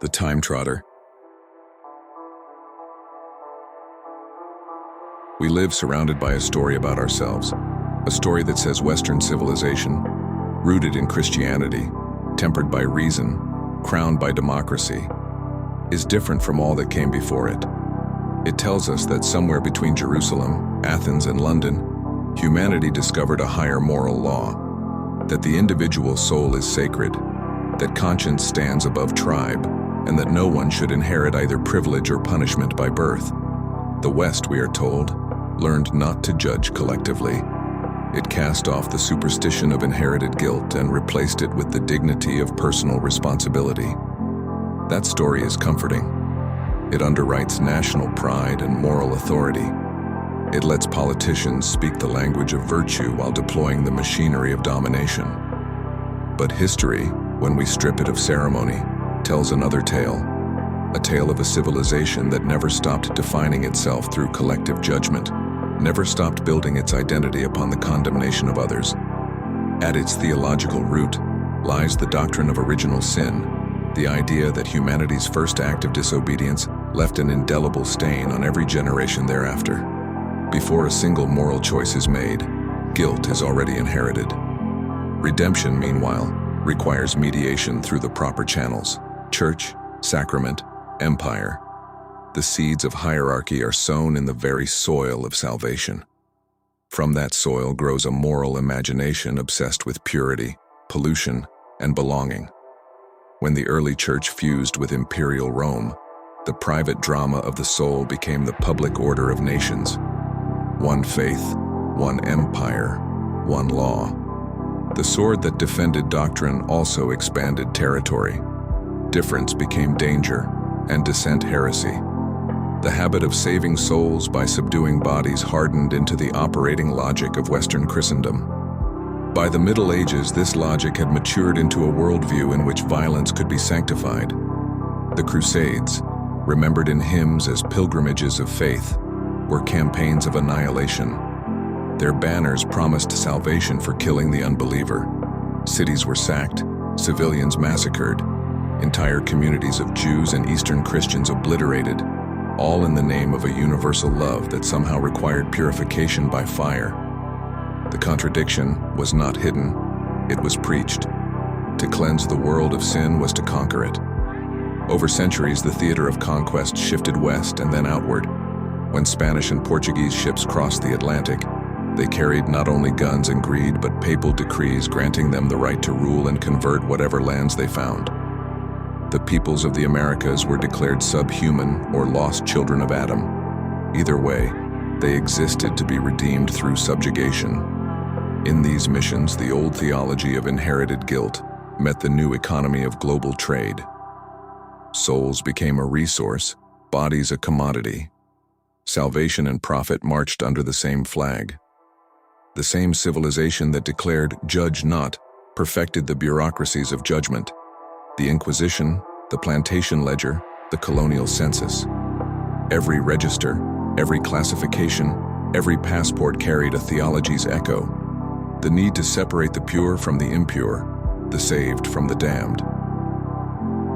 The time trotter. We live surrounded by a story about ourselves, a story that says Western civilization, rooted in Christianity, tempered by reason, crowned by democracy, is different from all that came before it. It tells us that somewhere between Jerusalem, Athens, and London, humanity discovered a higher moral law, that the individual soul is sacred, that conscience stands above tribe, and that no one should inherit either privilege or punishment by birth. The West, we are told, learned not to judge collectively. It cast off the superstition of inherited guilt and replaced it with the dignity of personal responsibility. That story is comforting. It underwrites national pride and moral authority. It lets politicians speak the language of virtue while deploying the machinery of domination. But history, when we strip it of ceremony, tells another tale, a tale of a civilization that never stopped defining itself through collective judgment, never stopped building its identity upon the condemnation of others. At its theological root lies the doctrine of original sin, the idea that humanity's first act of disobedience left an indelible stain on every generation thereafter. Before a single moral choice is made, guilt is already inherited. Redemption, meanwhile, requires mediation through the proper channels: church, sacrament, empire. The seeds of hierarchy are sown in the very soil of salvation. From that soil grows a moral imagination obsessed with purity, pollution, and belonging. When the early church fused with imperial Rome, the private drama of the soul became the public order of nations. One faith, one empire, one law. The sword that defended doctrine also expanded territory. Difference became danger, and dissent heresy. The habit of saving souls by subduing bodies hardened into the operating logic of Western Christendom. By the Middle Ages, this logic had matured into a worldview in which violence could be sanctified. The Crusades, remembered in hymns as pilgrimages of faith, were campaigns of annihilation. Their banners promised salvation for killing the unbeliever. Cities were sacked, civilians massacred, entire communities of Jews and Eastern Christians obliterated, all in the name of a universal love that somehow required purification by fire. The contradiction was not hidden, it was preached. To cleanse the world of sin was to conquer it. Over centuries, the theater of conquest shifted west and then outward. When Spanish and Portuguese ships crossed the Atlantic, they carried not only guns and greed, but papal decrees granting them the right to rule and convert whatever lands they found. The peoples of the Americas were declared subhuman or lost children of Adam. Either way, they existed to be redeemed through subjugation. In these missions, the old theology of inherited guilt met the new economy of global trade. Souls became a resource, bodies a commodity. Salvation and profit marched under the same flag. The same civilization that declared "judge not" perfected the bureaucracies of judgment: the Inquisition, the plantation ledger, the colonial census. Every register, every classification, every passport carried a theology's echo: the need to separate the pure from the impure, the saved from the damned.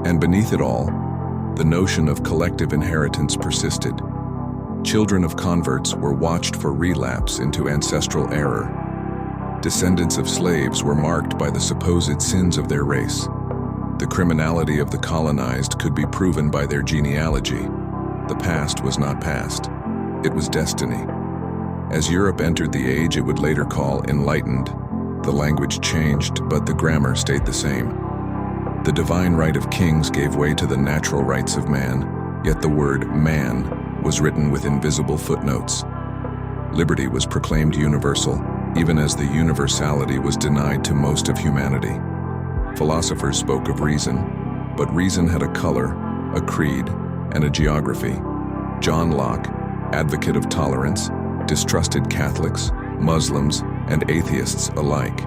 And beneath it all, the notion of collective inheritance persisted. Children of converts were watched for relapse into ancestral error. Descendants of slaves were marked by the supposed sins of their race. The criminality of the colonized could be proven by their genealogy. The past was not past. It was destiny. As Europe entered the age it would later call enlightened, the language changed, but the grammar stayed the same. The divine right of kings gave way to the natural rights of man, yet the word "man" was written with invisible footnotes. Liberty was proclaimed universal, even as the universality was denied to most of humanity. Philosophers spoke of reason, but reason had a color, a creed, and a geography. John Locke, advocate of tolerance, distrusted Catholics, Muslims, and atheists alike.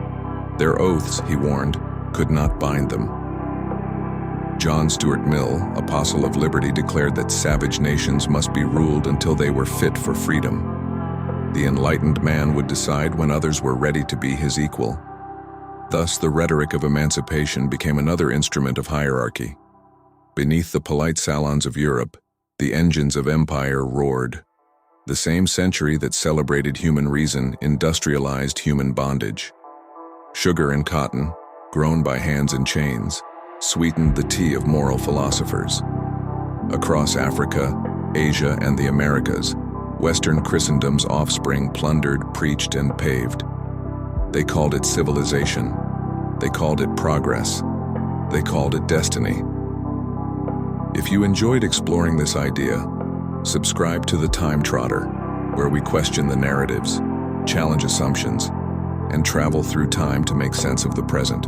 Their oaths, he warned, could not bind them. John Stuart Mill, apostle of liberty, declared that savage nations must be ruled until they were fit for freedom. The enlightened man would decide when others were ready to be his equal. Thus, the rhetoric of emancipation became another instrument of hierarchy. Beneath the polite salons of Europe, the engines of empire roared. The same century that celebrated human reason industrialized human bondage. Sugar and cotton, grown by hands in chains, sweetened the tea of moral philosophers. Across Africa, Asia, and the Americas, Western Christendom's offspring plundered, preached, and paved. They called it civilization. They called it progress. They called it destiny. If you enjoyed exploring this idea, subscribe to The Time Trotter, where we question the narratives, challenge assumptions, and travel through time to make sense of the present.